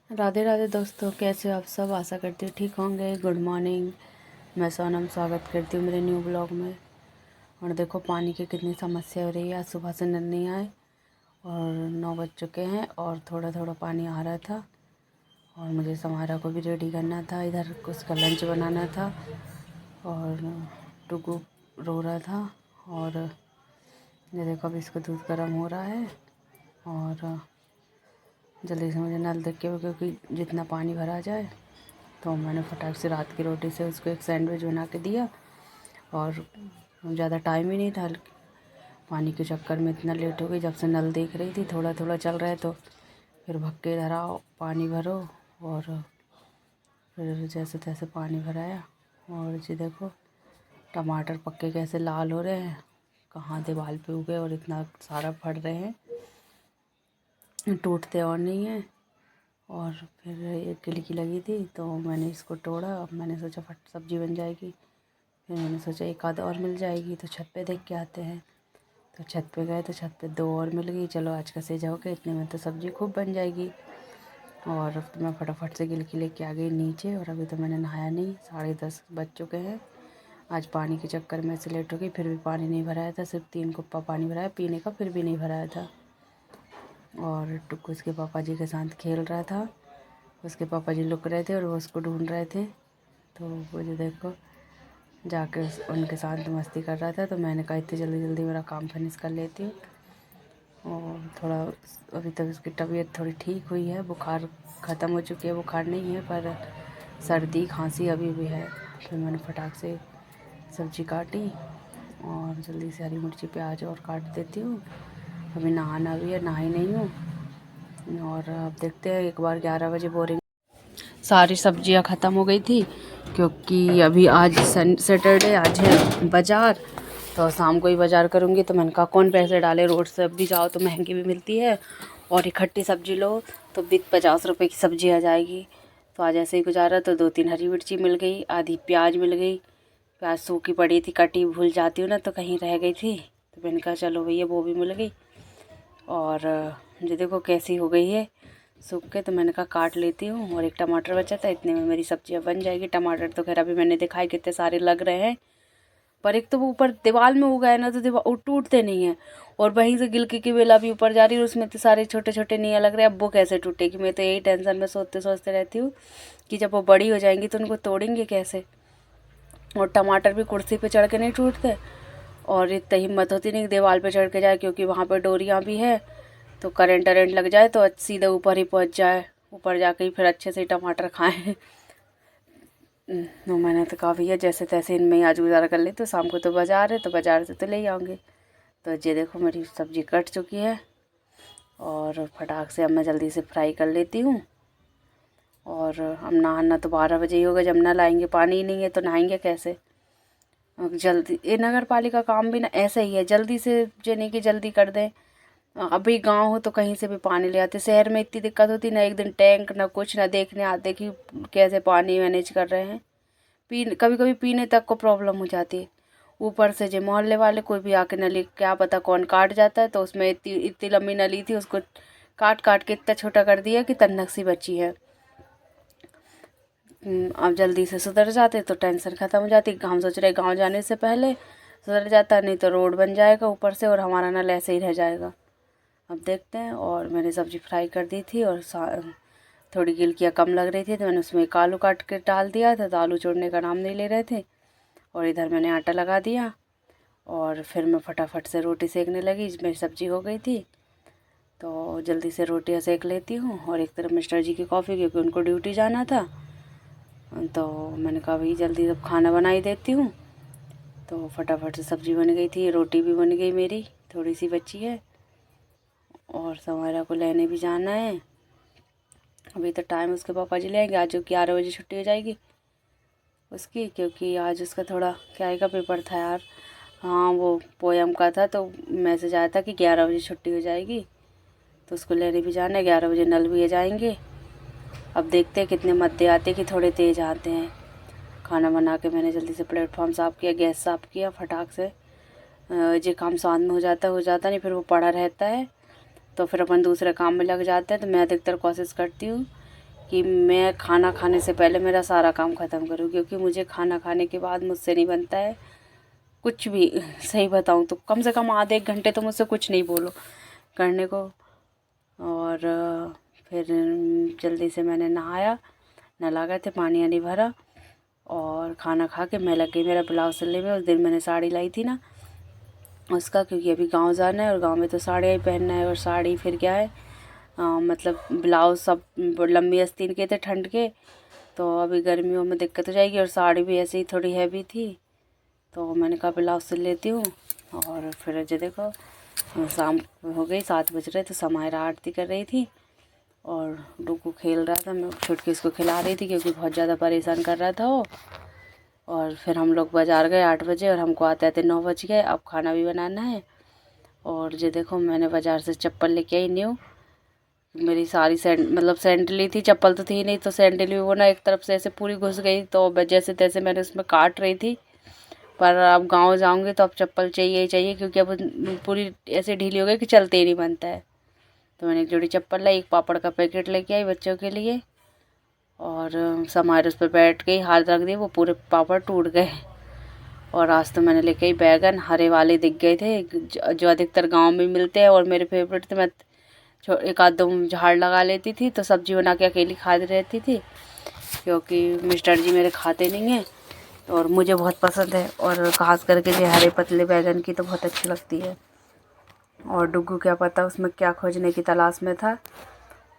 राधे राधे दोस्तों, कैसे हो आप सब। आशा करती हूँ ठीक होंगे। Good morning. मैं सोनम स्वागत करती हूँ मेरे न्यू ब्लॉग में। और देखो पानी की कितनी समस्या हो रही है। आज सुबह से नल नहीं आए और 9 बज चुके हैं और थोड़ा थोड़ा पानी आ रहा था। और मुझे समारा को भी रेडी करना था, इधर उसका लंच बनाना था। और टुकू रो रहा था। और ये देखो अभी इसका दूध गर्म हो रहा है। और जल्दी से मुझे नल देख के, क्योंकि जितना पानी भरा जाए। तो मैंने फटाक से रात की रोटी से उसको एक सैंडविच बना के दिया। और ज़्यादा टाइम ही नहीं था, पानी के चक्कर में इतना लेट हो गई। जब से नल देख रही थी थोड़ा थोड़ा चल रहा है, तो फिर भक्के धराओ, पानी भरो। और फिर जैसे तैसे पानी भराया। और जी देखो टमाटर पक्के कैसे लाल हो रहे हैं, कहाँ दीवार पे उगे और इतना सारा फट रहे हैं, टूटते और नहीं है। और फिर एक खिड़की लगी थी तो मैंने इसको तोड़ा। अब मैंने सोचा फट सब्जी बन जाएगी। फिर मैंने सोचा एक आध और मिल जाएगी, तो छत पे देख के आते हैं। तो छत पे गए तो छत पे 2 और मिल गई। चलो आज का सेजा हो गया, इतने में तो सब्ज़ी खूब बन जाएगी। और तो मैं फटाफट से गिलकी लेके आ गई नीचे। और अभी तो मैंने नहाया नहीं, 10:30 बज चुके हैं। आज पानी के चक्कर में से लेट हो गई। फिर भी पानी नहीं भराया था, सिर्फ 3 कुप्पा पानी भराया पीने का, फिर भी नहीं भराया था। और टुक्कू उसके पापा जी के साथ खेल रहा था। उसके पापा जी लुक रहे थे और वो उसको ढूंढ रहे थे। तो वो जो देखो जाके उनके साथ मस्ती कर रहा था। तो मैंने कहा इतनी जल्दी जल्दी मेरा काम फिनिश कर लेती हूँ। और थोड़ा अभी तक उसकी तबीयत थोड़ी ठीक हुई है, बुखार ख़त्म हो चुकी है। बुखार नहीं है पर सर्दी खांसी अभी भी है। फिर मैंने फटाक से सब्ज़ी काटी और जल्दी से हरी मिर्ची प्याज और काट देती हूँ। अभी नहाना भी है, नहाई नहीं हूँ। और अब देखते हैं, एक बार 11 बजे बोरिंग सारी सब्जियां ख़त्म हो गई थी, क्योंकि अभी आज सैटरडे, आज है बाज़ार। तो शाम को ही बाज़ार करूँगी। तो मैंने कहा कौन पैसे डाले, रोड से भी जाओ तो महंगी भी मिलती है और इकट्ठी सब्ज़ी लो तो भी 50 रुपये की सब्ज़ी आ जाएगी। तो आज ऐसे ही गुजारा। तो 2-3 हरी मिर्ची मिल गई, आधी प्याज मिल गई। प्याज सूखी पड़ी थी, कटी भूल जाती हूँ ना तो कहीं रह गई थी। तो मैंने कहा चलो भैया वो भी मिल गई। और ये देखो कैसी हो गई है सूख के। तो मैंने कहा काट लेती हूँ। और एक टमाटर बचा था, इतने में मेरी सब्जियाँ बन जाएगी। टमाटर तो खैर अभी मैंने दिखाई कितने सारे लग रहे हैं, पर एक तो वो ऊपर दीवार में उगा है ना, तो दीवार टूटते नहीं हैं। और वहीं से गिलकी की बेला भी ऊपर जा रही है, उसमें तो सारे छोटे छोटे नहीं लग रहे। अब वो कैसे टूटेगी, मैं तो यही टेंशन में सोचते सोचते रहती हूँ कि जब वो बड़ी हो जाएंगी तो उनको तोड़ेंगे कैसे। और टमाटर भी कुर्सी पे चढ़ के नहीं टूटते। और इतनी हिम्मत होती नहीं दीवार पे चढ़ के जाए, क्योंकि वहाँ पर डोरियाँ भी है। तो करंट अरेंट लग जाए तो सीधे ऊपर ही पहुँच जाए, ऊपर जाके ही फिर अच्छे से टमाटर खाएं। तो मैंने तो कहा भैया जैसे तैसे इनमें ही आज गुजारा कर ले, तो शाम को तो बाज़ार है, तो बाज़ार से तो ले आऊँगे। तो ये देखो मेरी सब्ज़ी कट चुकी है और फटाक से अब मैं जल्दी से फ्राई कर लेती हूँ। और अब नहाना तो 12 बजे ही होगा, जब ना लाएंगे, पानी ही नहीं है तो नहाएंगे कैसे। अब जल्दी ये नगर पालिका काम भी ना ऐसा ही है, जल्दी से जो नहीं कि जल्दी कर दें। अभी गांव हो तो कहीं से भी पानी ले आते, शहर में इतनी दिक्कत होती ना, एक दिन टैंक ना कुछ ना देखने आते कि कैसे पानी मैनेज कर रहे हैं। कभी कभी पीने तक को प्रॉब्लम हो जाती है। ऊपर से जो मोहल्ले वाले कोई भी आके नली क्या पता कौन काट जाता है, तो उसमें इतनी इतनी लंबी नली थी, उसको काट काट के इतना छोटा कर दिया कि तन्नक सी बची है। अब जल्दी से सुधर जाते तो टेंशन ख़त्म हो जाती। हम सोच रहे गांव जाने से पहले सुधर जाता, नहीं तो रोड बन जाएगा ऊपर से और हमारा नल ऐसे ही रह जाएगा। अब देखते हैं। और मैंने सब्ज़ी फ्राई कर दी थी और थोड़ी गिलकियाँ कम लग रही थी, तो मैंने उसमें एक आलू काट के डाल दिया था। तो आलू छोड़ने का नाम नहीं ले रहे थे। और इधर मैंने आटा लगा दिया और फिर मैं फटाफट से रोटी सेकने लगी। मेरी सब्ज़ी हो गई थी तो जल्दी से रोटियाँ सेक लेती हूँ। और एक तरफ मिस्टर जी की कॉफ़ी, क्योंकि उनको ड्यूटी जाना था। तो मैंने कहा भाई जल्दी अब खाना बना ही देती हूँ। तो फटाफट से सब्ज़ी बन गई थी, रोटी भी बन गई मेरी, थोड़ी सी बची है। और समारा को लेने भी जाना है। अभी तो टाइम उसके पापा जी ले आएंगे। आज 11 बजे छुट्टी हो जाएगी उसकी, क्योंकि आज उसका थोड़ा क्या का पेपर था यार। हाँ वो पोएम का था, तो मैसेज आया था कि 11 बजे छुट्टी हो जाएगी। तो उसको लेने भी जाना है। 11 बजे नल भी आ जाएंगे। अब देखते हैं कितने मध्य आते कि थोड़े तेज़ आते हैं। खाना बना के मैंने जल्दी से प्लेटफॉर्म साफ़ किया, गैस साफ़ किया फटाक से। जो काम साथ में हो जाता नहीं, फिर वो पड़ा रहता है। तो फिर अपन दूसरे काम में लग जाते हैं। तो मैं अधिकतर कोशिश करती हूँ कि मैं खाना खाने से पहले मेरा सारा काम ख़त्म करूँ, क्योंकि मुझे खाना खाने के बाद मुझसे नहीं बनता है कुछ भी। सही बताऊँ तो कम से कम आधे 1 घंटे तो मुझसे कुछ नहीं बोलो करने को। और फिर जल्दी से मैंने नहाया, नला गए थे, पानी वानी भरा और खाना खा के मैं लग गई मेरा ब्लाउज सिलने में। उस दिन मैंने साड़ी लाई थी ना उसका, क्योंकि अभी गांव जाना है और गांव में तो साड़ी ही पहनना है। और साड़ी फिर क्या है मतलब ब्लाउज सब लंबी आस्तीन के थे ठंड के, तो अभी गर्मियों में दिक्कत हो जाएगी। और साड़ी भी ऐसे ही थोड़ी हैवी थी, तो मैंने कहा ब्लाउज सिल लेती हूँ। और फिर जो देखो शाम हो गई, 7 बज रहे, तो समायरा आरती कर रही थी और डुगू खेल रहा था। मैं छुटकी इसको खिला रही थी क्योंकि बहुत ज़्यादा परेशान कर रहा था वो। और फिर हम लोग बाज़ार गए 8 बजे और हमको आते आते 9 बज गए। अब खाना भी बनाना है। और जो देखो मैंने बाज़ार से चप्पल लेके आई न्यू। मेरी सारी मतलब सैंडल ही थी, चप्पल तो थी नहीं, तो सैंडल भी वो ना एक तरफ से ऐसे पूरी घुस गई, तो जैसे तैसे मैंने उसमें काट रही थी। पर अब गांव जाऊंगी तो अब चप्पल चाहिए ही चाहिए, क्योंकि अब पूरी ऐसे ढीली हो गई कि चलते ही नहीं बनता है। तो मैंने एक जोड़ी चप्पल लाई, एक पापड़ का पैकेट लेके आई बच्चों के लिए। और समार उस पर बैठ गई, हाथ रख दिए, वो पूरे पापड़ टूट गए। और आज तो मैंने लेके आई बैगन, हरे वाले दिख गए थे जो अधिकतर गांव में मिलते हैं और मेरे फेवरेट थे। मैं एक आध 2 झाड़ लगा लेती थी तो सब्जी बना के अकेली खा रहती थी, क्योंकि मिस्टर जी मेरे खाते नहीं हैं और मुझे बहुत पसंद है। और खास करके जो हरे पतले बैगन की तो बहुत अच्छी लगती है। और डुग्गू क्या पता उसमें क्या खोजने की तलाश में था,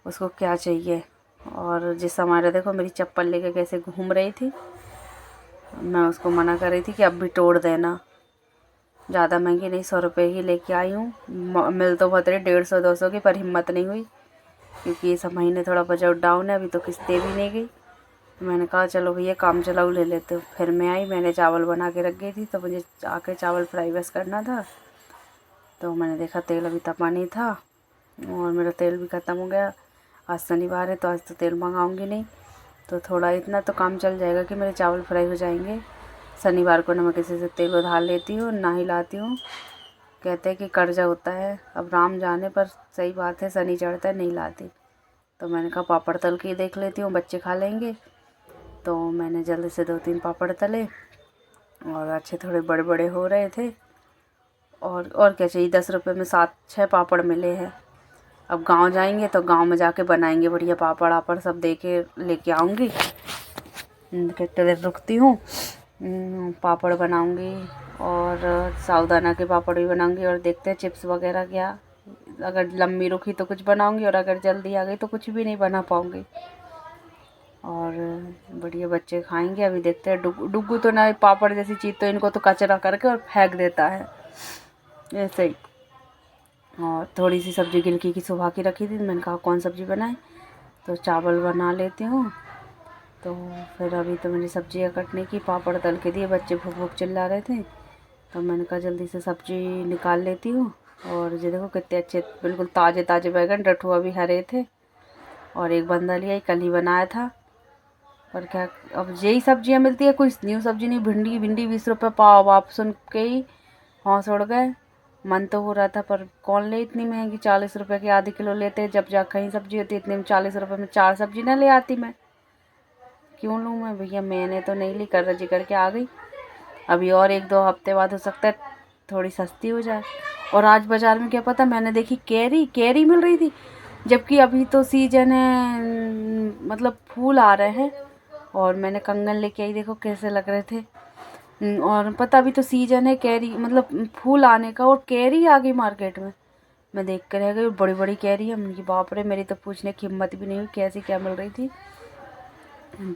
उसको क्या चाहिए। और जिस हमारे देखो मेरी चप्पल लेके कैसे घूम रही थी, मैं उसको मना कर रही थी कि अब भी तोड़ देना। ज़्यादा महंगी नहीं, 100 रुपये ही लेके आई हूँ। मिल तो बहुत रही 150 200 की, पर हिम्मत नहीं हुई क्योंकि इस महीने थोड़ा बजट डाउन है, अभी तो किस्तें भी नहीं गई। मैंने कहा चलो भैया काम चलाऊ ले लेते हो। फिर मैं आई, मैंने चावल बना के रख गई थी, तो मुझे आके चावल फ्राई बस करना था। तो मैंने देखा तेल अभी तपा नहीं था और मेरा तेल भी ख़त्म हो गया। आज शनिवार है तो आज तो तेल मंगाऊंगी नहीं, तो थोड़ा इतना तो काम चल जाएगा कि मेरे चावल फ्राई हो जाएंगे। शनिवार को ना मैं किसी से तेल उधार लेती हूँ ना ही लाती हूँ। कहते हैं कि कर्जा होता है, अब राम जाने, पर सही बात है, शनि चढ़ता है नहीं लाती। तो मैंने कहा पापड़ तल के देख लेती हूँ, बच्चे खा लेंगे। तो मैंने जल्दी से 2-3 पापड़ तले और अच्छे थोड़े बड़े बड़े हो रहे थे। और क्या चाहिए, 10 रुपये में 7-6 पापड़ मिले हैं। अब गांव जाएंगे तो गांव में जाके बनाएंगे बढ़िया पापड़ आपड़ सब दे के लेके आऊँगी। कितने देर रुकती हूँ, पापड़ बनाऊँगी और साबूदाना के पापड़ भी बनाऊँगी। और देखते हैं चिप्स वगैरह क्या, अगर लंबी रुकी तो कुछ बनाऊँगी और अगर जल्दी आ गई तो कुछ भी नहीं बना पाऊँगी। और बढ़िया बच्चे खाएंगे। अभी देखते हैं डुग्गू तो ना पापड़ जैसी चीज़ तो इनको तो कचरा करके और फेंक देता है ऐसे ही। और थोड़ी सी सब्ज़ी गिलकी की सुबह की रखी थी, मैंने कहा कौन सब्ज़ी बनाए, तो चावल बना लेती हूँ। तो फिर अभी तो मेरी सब्ज़ियाँ कटने की, पापड़ तल के दिए, बच्चे भूख भूख चिल्ला रहे थे, तो मैंने कहा जल्दी से सब्ज़ी निकाल लेती हूँ। और ये देखो कितने अच्छे बिल्कुल ताज़े ताज़े बैगन, डठुआ भी हरे थे। और एक बंदा लिया, कल ही बनाया था। पर क्या अब यही सब्जियाँ मिलती है, कोई न्यू सब्जी नहीं। भिंडी 20 रुपये पाव, आप सुन के ही हौस उड़ गए। मन तो हो रहा था पर कौन ले इतनी महंगी, 40 रुपये की आधी किलो लेते हैं। जब जा कहीं सब्जी होती है इतने में 40 रुपये में 4 सब्जी ना ले आती मैं। क्यों लूँ मैं भैया, मैंने तो नहीं ली, कर्जी करके आ गई। अभी और 1-2 हफ्ते बाद हो सकता है थोड़ी सस्ती हो जाए। और आज बाज़ार में क्या पता मैंने देखी कैरी मिल रही थी, जबकि अभी तो सीजन है, मतलब फूल आ रहे हैं। और मैंने कंगन लेके आई, देखो कैसे लग रहे थे। और पता अभी तो सीजन है कैरी, मतलब फूल आने का, और कैरी आ गई मार्केट में। मैं देख कर रह गई, बड़ी बड़ी कैरी है। मैंने बाप रे, मेरी तो पूछने की हिम्मत भी नहीं हुई कैसी क्या मिल रही थी।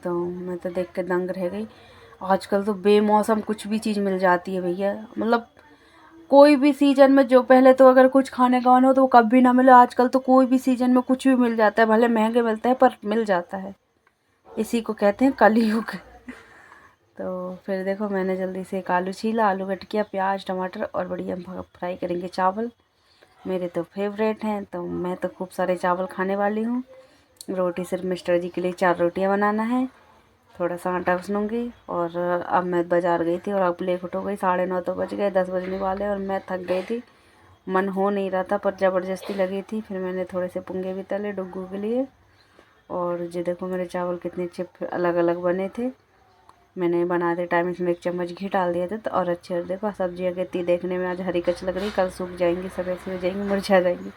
तो मैं तो देख कर दंग रह गई। आजकल तो बेमौसम कुछ भी चीज़ मिल जाती है भैया, मतलब कोई भी सीजन में, जो पहले तो अगर कुछ खाने का मन हो तो वो कभी ना मिले, आजकल तो कोई भी सीजन में कुछ भी मिल जाता है, भले महंगे मिलते हैं पर मिल जाता है। इसी को कहते हैं कलयुग। तो फिर देखो मैंने जल्दी से एक आलू छीला, आलू कट किया, प्याज टमाटर, और बढ़िया फ्राई करेंगे चावल। मेरे तो फेवरेट हैं, तो मैं तो खूब सारे चावल खाने वाली हूँ। रोटी सिर्फ मिस्टर जी के लिए 4 रोटियाँ बनाना है, थोड़ा सा आटा उसनूँगी। और अब मैं बाज़ार गई थी और अब लेट हो गई, 9:30 तो बज गए, 10 बजने वाले, और मैं थक गई थी, मन हो नहीं रहा था पर ज़बरदस्ती लगी थी। फिर मैंने थोड़े से पुंगे भी तले डुग्गू के लिए, और ये देखो मेरे चावल कितने अच्छे अलग अलग बने थे। मैंने बनाते टाइम इसमें 1 चम्मच घी डाल दिया था, तो और अच्छे। देखो सब्जियाँ कितनी देखने में आज हरी कच लग रही, कल सूख जाएंगी, सब ऐसी हो जाएंगी, मुरझा जाएंगी।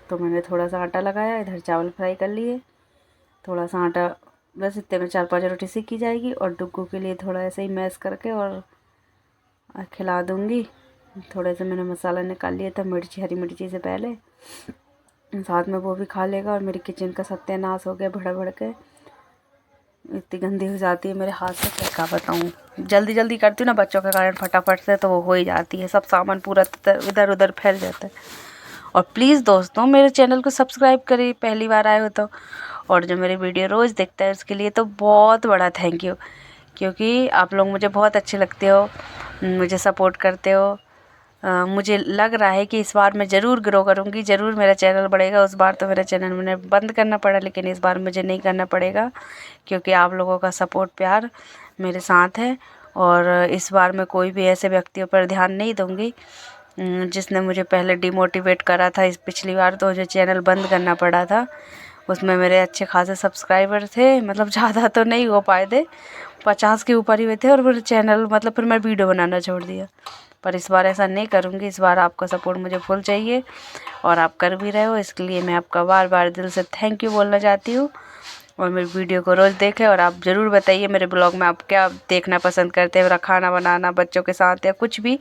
तो मैंने थोड़ा सा आटा लगाया, इधर चावल फ्राई कर लिए। थोड़ा सा आटा, बस इतने में 4-5 रोटी सेकी जाएगी। और डुग्गू के लिए थोड़ा ऐसे ही मैश करके और खिला दूँगी। थोड़े से मैंने मसाला निकाल लिया था, मिर्ची, हरी मिर्ची से पहले, साथ में वो भी खा लेगा। और मेरी किचन का सत्यानाश हो गया भड़ भड़ के, इतनी गंदी हो जाती है मेरे हाथ से, क्या बताऊँ। जल्दी जल्दी करती हूँ ना बच्चों के कारण, फटाफट से तो वो हो ही जाती है, सब सामान पूरा इधर उधर फैल जाता है। और प्लीज़ दोस्तों मेरे चैनल को सब्सक्राइब करिए, पहली बार आए हो तो। और जो मेरे वीडियो रोज़ देखता है उसके लिए तो बहुत बड़ा थैंक यू, क्योंकि आप लोग मुझे बहुत अच्छे लगते हो, मुझे सपोर्ट करते हो। मुझे लग रहा है कि इस बार मैं ज़रूर ग्रो करूँगी, ज़रूर मेरा चैनल बढ़ेगा। उस बार तो मेरा चैनल मैंने बंद करना पड़ा, लेकिन इस बार मुझे नहीं करना पड़ेगा, क्योंकि आप लोगों का सपोर्ट प्यार मेरे साथ है। और इस बार मैं कोई भी ऐसे व्यक्तियों पर ध्यान नहीं दूँगी जिसने मुझे पहले डिमोटिवेट करा था। इस पिछली बार तो मुझे चैनल बंद करना पड़ा था, उसमें मेरे अच्छे खासे सब्सक्राइबर थे, मतलब ज़्यादा तो नहीं हो पाए थे, 50 के ऊपर ही हुए थे। और मेरे चैनल मतलब फिर मैं वीडियो बनाना छोड़ दिया। पर इस बार ऐसा नहीं करूँगी, इस बार आपका सपोर्ट मुझे फुल चाहिए, और आप कर भी रहे हो, इसके लिए मैं आपका बार बार दिल से थैंक यू बोलना चाहती हूँ। और मेरी वीडियो को रोज़ देखें, और आप ज़रूर बताइए मेरे ब्लॉग में आप क्या देखना पसंद करते हैं, मेरा खाना बनाना, बच्चों के साथ, या कुछ भी।